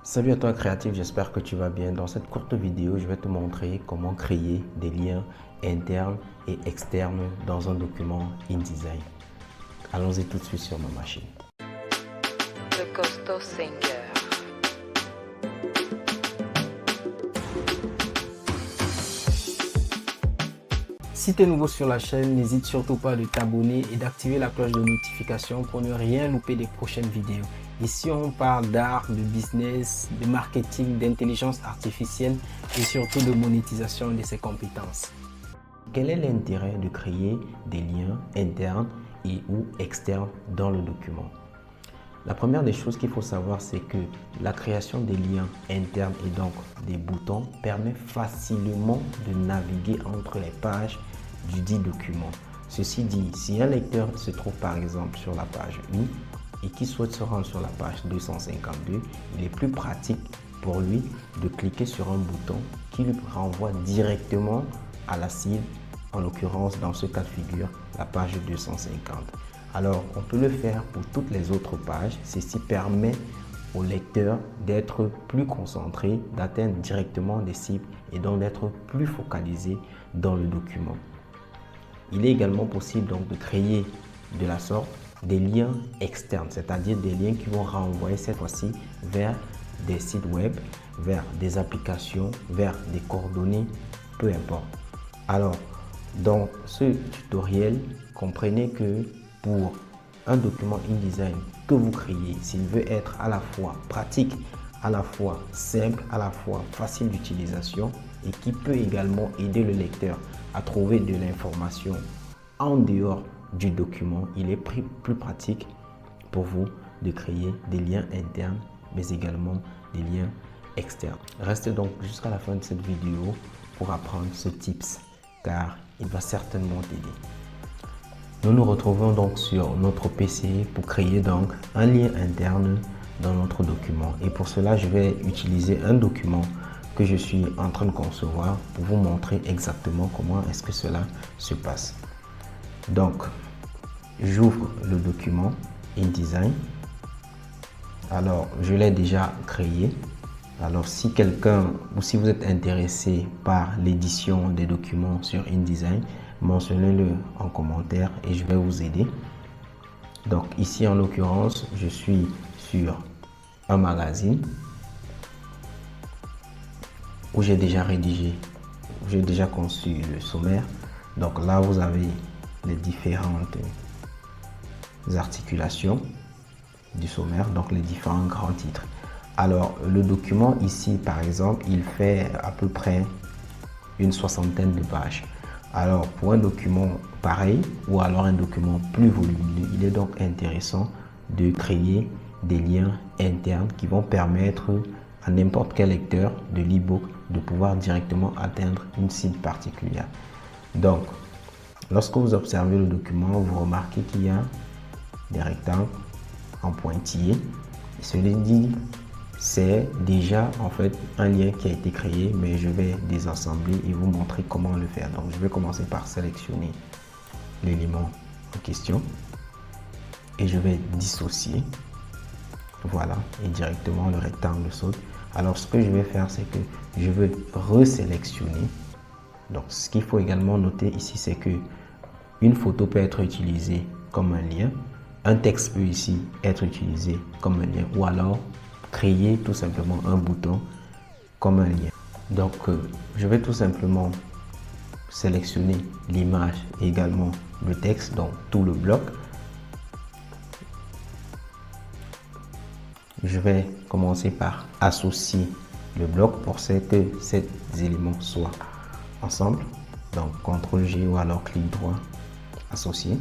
Salut à toi créatif, j'espère que tu vas bien. Dans cette courte vidéo, je vais te montrer comment créer des liens internes et externes dans un document InDesign. Allons-y tout de suite sur ma machine. The Costo Singer. Si tu es nouveau sur la chaîne, n'hésite surtout pas de t'abonner et d'activer la cloche de notification pour ne rien louper des prochaines vidéos. Ici, on parle d'art, de business, de marketing, d'intelligence artificielle et surtout de monétisation de ses compétences. Quel est l'intérêt de créer des liens internes et ou externes dans le document? La première des choses qu'il faut savoir, c'est que la création des liens internes et donc des boutons permet facilement de naviguer entre les pages du dit document. Ceci dit, si un lecteur se trouve par exemple sur la page 1 et qui souhaite se rendre sur la page 252, il est plus pratique pour lui de cliquer sur un bouton qui lui renvoie directement à la cible, en l'occurrence dans ce cas de figure, la page 250. Alors, on peut le faire pour toutes les autres pages. Ceci permet au lecteur d'être plus concentré, d'atteindre directement des cibles et donc d'être plus focalisé dans le document. Il est également possible donc de créer de la sorte des liens externes, c'est-à-dire des liens qui vont renvoyer cette fois-ci vers des sites web, vers des applications, vers des coordonnées, peu importe. Alors, dans ce tutoriel, comprenez que pour un document InDesign que vous créez, s'il veut être à la fois pratique, à la fois simple, à la fois facile d'utilisation et qui peut également aider le lecteur à trouver de l'information en dehors du document, il est plus pratique pour vous de créer des liens internes mais également des liens externes. Restez donc jusqu'à la fin de cette vidéo pour apprendre ce tips car il va certainement t'aider. Nous nous retrouvons donc sur notre PC pour créer donc un lien interne dans notre document. Et pour cela, je vais utiliser un document que je suis en train de concevoir pour vous montrer exactement comment est-ce que cela se passe. Donc, j'ouvre le document InDesign. Alors, je l'ai déjà créé. Alors, si quelqu'un ou si vous êtes intéressé par l'édition des documents sur InDesign, mentionnez-le en commentaire et je vais vous aider. Donc ici en l'occurrence, je suis sur un magazine où j'ai déjà rédigé, j'ai déjà conçu le sommaire. Donc là, vous avez les différentes articulations du sommaire, donc les différents grands titres. Alors le document ici par exemple, il fait à peu près une soixantaine de pages. Alors pour un document pareil ou alors un document plus volumineux, il est donc intéressant de créer des liens internes qui vont permettre à n'importe quel lecteur de l'e-book de pouvoir directement atteindre une cible particulière. Donc lorsque vous observez le document, vous remarquez qu'il y a des rectangles en pointillé. Cela dit, c'est déjà en fait un lien qui a été créé, mais je vais désassembler et vous montrer comment le faire. Donc je vais commencer par sélectionner l'élément en question et je vais dissocier. Voilà, et directement le rectangle saute. Alors ce que je vais faire, c'est que je vais resélectionner. Donc ce qu'il faut également noter ici, c'est que une photo peut être utilisée comme un lien, un texte peut ici être utilisé comme un lien ou alors créer tout simplement un bouton comme un lien. Donc je vais tout simplement sélectionner l'image et également le texte, donc tout le bloc. Je vais commencer par associer le bloc pour que ces éléments soient ensemble. Donc CTRL G ou alors clic droit, associer.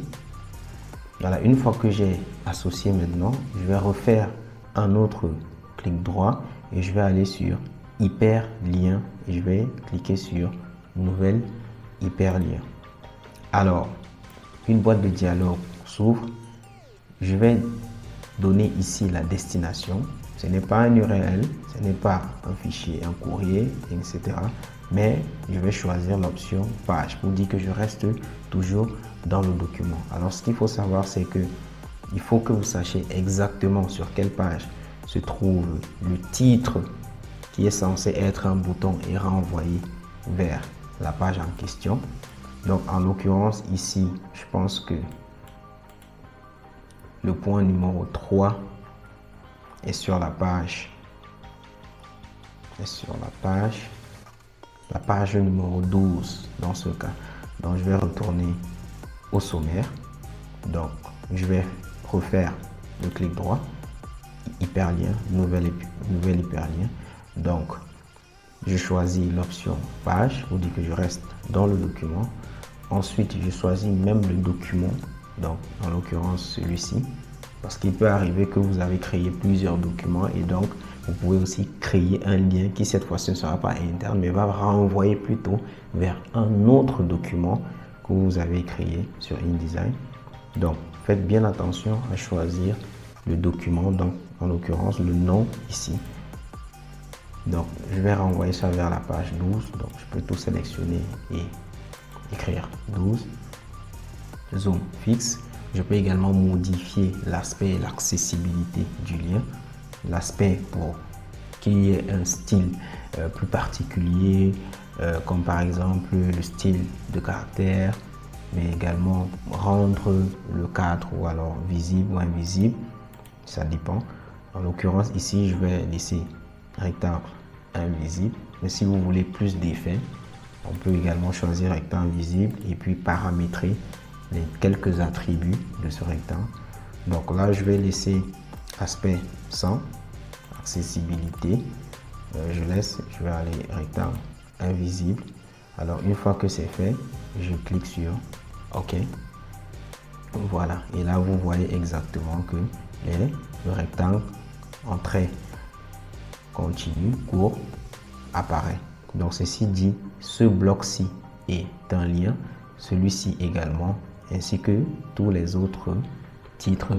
Voilà, une fois que j'ai associé maintenant, je vais refaire un autre clic droit et je vais aller sur hyperlien et je vais cliquer sur nouvelle hyperlien. Alors, une boîte de dialogue s'ouvre. Je vais donner ici la destination. Ce n'est pas un URL, ce n'est pas un fichier, un courrier, etc. Mais je vais choisir l'option page pour dire que je reste toujours dans le document. Alors, ce qu'il faut savoir, c'est que il faut que vous sachiez exactement sur quelle page se trouve le titre qui est censé être un bouton et renvoyer vers la page en question. Donc en l'occurrence ici, je pense que le point numéro 3 est sur la page. La page numéro 12 dans ce cas. Donc je vais retourner au sommaire. Donc je vais refaire le clic droit, hyperlien, nouvel hyperlien. Donc je choisis l'option page pour dire que je reste dans le document. Ensuite je choisis même le document, donc en l'occurrence celui-ci, parce qu'il peut arriver que vous avez créé plusieurs documents et donc vous pouvez aussi créer un lien qui cette fois-ci ne sera pas interne mais va renvoyer plutôt vers un autre document que vous avez créé sur InDesign. Donc faites bien attention à choisir le document, donc en l'occurrence le nom ici. Donc je vais renvoyer ça vers la page 12, donc je peux tout sélectionner et écrire 12, zoom fixe. Je peux également modifier l'aspect et l'accessibilité du lien, l'aspect pour qu'il y ait un style plus particulier, comme par exemple le style de caractère, mais également rendre le cadre ou alors visible ou invisible, ça dépend. En l'occurrence ici je vais laisser rectangle invisible, mais si vous voulez plus d'effets, on peut également choisir rectangle visible et puis paramétrer les quelques attributs de ce rectangle. Donc là je vais laisser aspect 100, accessibilité, je vais aller rectangle invisible. Alors une fois que c'est fait, je clique sur OK. Voilà, et là vous voyez exactement que le rectangle en trait continu court apparaît. Donc ceci dit, ce bloc-ci est un lien, celui-ci également, ainsi que tous les autres titres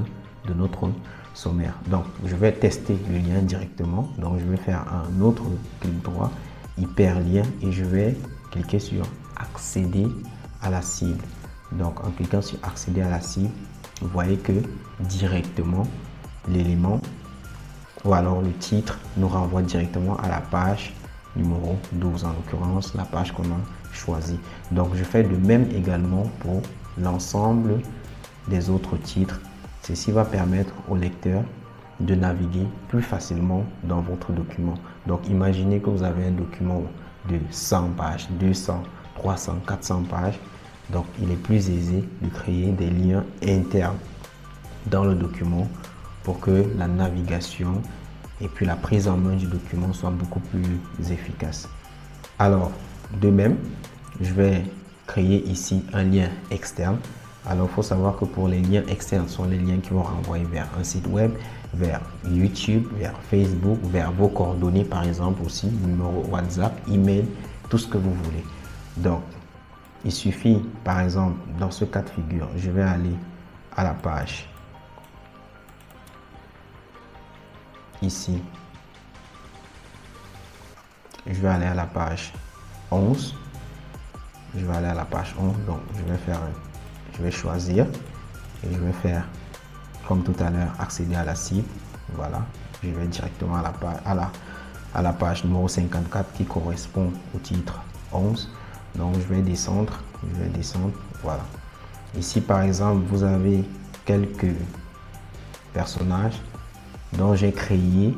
de notre sommaire. Donc je vais tester le lien directement. Donc je vais faire un autre clic droit, hyperlien, et je vais cliquer sur accéder à la cible. Donc en cliquant sur accéder à la cible, vous voyez que directement l'élément ou alors le titre nous renvoie directement à la page numéro 12, en l'occurrence la page qu'on a choisie. Donc je fais de même également pour l'ensemble des autres titres. Ceci va permettre au lecteur de naviguer plus facilement dans votre document. Donc imaginez que vous avez un document de 100 pages, 200, 300, 400 pages. Donc il est plus aisé de créer des liens internes dans le document pour que la navigation et puis la prise en main du document soit beaucoup plus efficace. Alors de même, je vais créer ici un lien externe. Alors il faut savoir que pour les liens externes, ce sont les liens qui vont renvoyer vers un site web, vers YouTube, vers Facebook, vers vos coordonnées par exemple aussi, numéro WhatsApp, email, tout ce que vous voulez. Donc il suffit par exemple dans ce cas de figure, je vais aller à la page ici, je vais aller à la page 11, je vais aller à la page 11, donc je vais choisir et je vais faire comme tout à l'heure, accéder à la cible. Voilà, je vais directement à la page numéro 54 qui correspond au titre 11. Donc je vais descendre, voilà. Ici par exemple, vous avez quelques personnages dont j'ai créé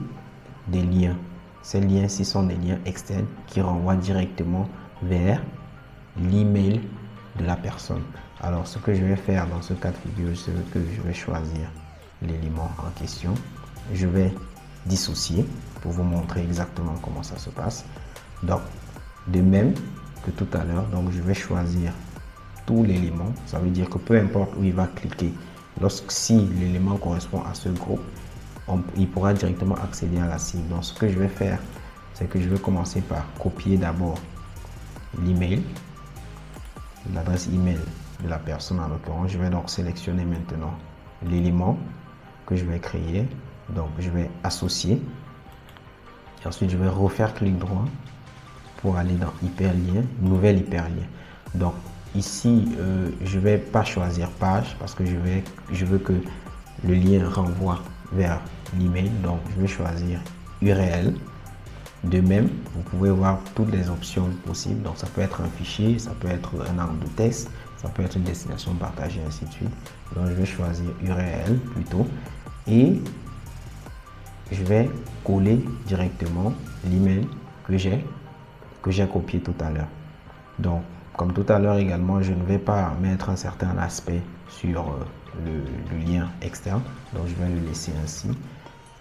des liens. Ces liens-ci sont des liens externes qui renvoient directement vers l'email de la personne. Alors ce que je vais faire dans ce cas de figure, c'est que je vais choisir l'élément en question. Je vais dissocier pour vous montrer exactement comment ça se passe. Donc de même que tout à l'heure, donc je vais choisir tout l'élément. Ça veut dire que peu importe où il va cliquer, si l'élément correspond à ce groupe, il pourra directement accéder à la cible. Donc ce que je vais faire, c'est que je vais commencer par copier d'abord l'email, l'adresse email de la personne en l'occurrence. Je vais donc sélectionner maintenant l'élément que je vais créer. Donc je vais associer et ensuite je vais refaire clic droit pour aller dans hyperlien, nouvel hyperlien. Donc ici je vais pas choisir page parce que je veux que le lien renvoie vers l'email. Donc, je vais choisir URL. De même, vous pouvez voir toutes les options possibles. Donc, ça peut être un fichier, ça peut être un arbre de texte, ça peut être une destination partagée, ainsi de suite. Donc, je vais choisir URL plutôt et je vais coller directement l'email que j'ai copié tout à l'heure. Donc, comme tout à l'heure également, je ne vais pas mettre un certain aspect sur le lien externe. Donc, je vais le laisser ainsi.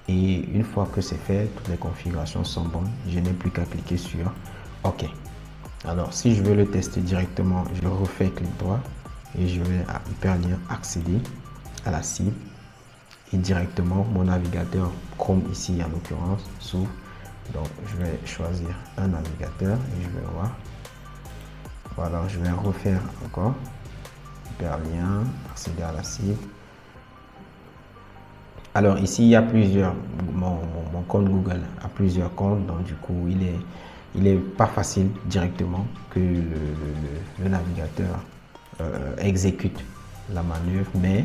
Et une fois que c'est fait, toutes les configurations sont bonnes. Je n'ai plus qu'à cliquer sur OK. Alors, si je veux le tester directement, je refais clic droit et je vais à hyperlien accéder à la cible. Et directement, mon navigateur Chrome ici, en l'occurrence, s'ouvre. Donc, je vais choisir un navigateur et je vais voir. Voilà, je vais refaire encore. Hyperlien, accéder à la cible. Alors ici, il y a plusieurs, mon compte Google a plusieurs comptes, donc du coup, il est pas facile directement que le navigateur exécute la manœuvre, mais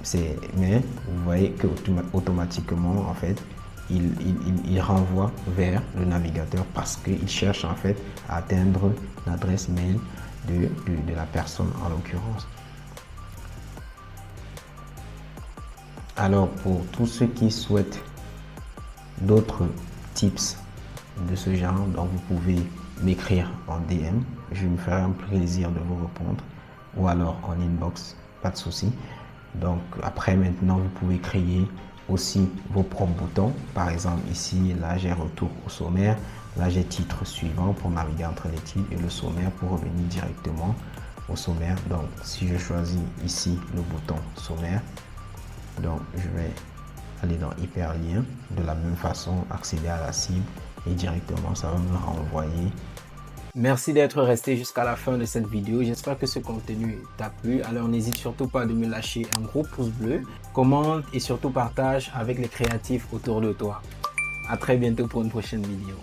vous voyez que automatiquement, en fait, il renvoie vers le navigateur parce qu'il cherche en fait à atteindre l'adresse mail de la personne en l'occurrence. Alors, pour tous ceux qui souhaitent d'autres tips de ce genre, donc vous pouvez m'écrire en DM. Je me ferai un plaisir de vous répondre ou alors en inbox, pas de souci. Donc, après, maintenant, vous pouvez créer aussi vos propres boutons. Par exemple, ici, là, j'ai retour au sommaire. Là, j'ai titre suivant pour naviguer entre les titres et le sommaire pour revenir directement au sommaire. Donc, si je choisis ici le bouton sommaire, donc je vais aller dans hyperlien, de la même façon accéder à la cible et directement ça va me renvoyer. Merci d'être resté jusqu'à la fin de cette vidéo. J'espère que ce contenu t'a plu. Alors n'hésite surtout pas de me lâcher un gros pouce bleu, commente et surtout partage avec les créatifs autour de toi. À très bientôt pour une prochaine vidéo.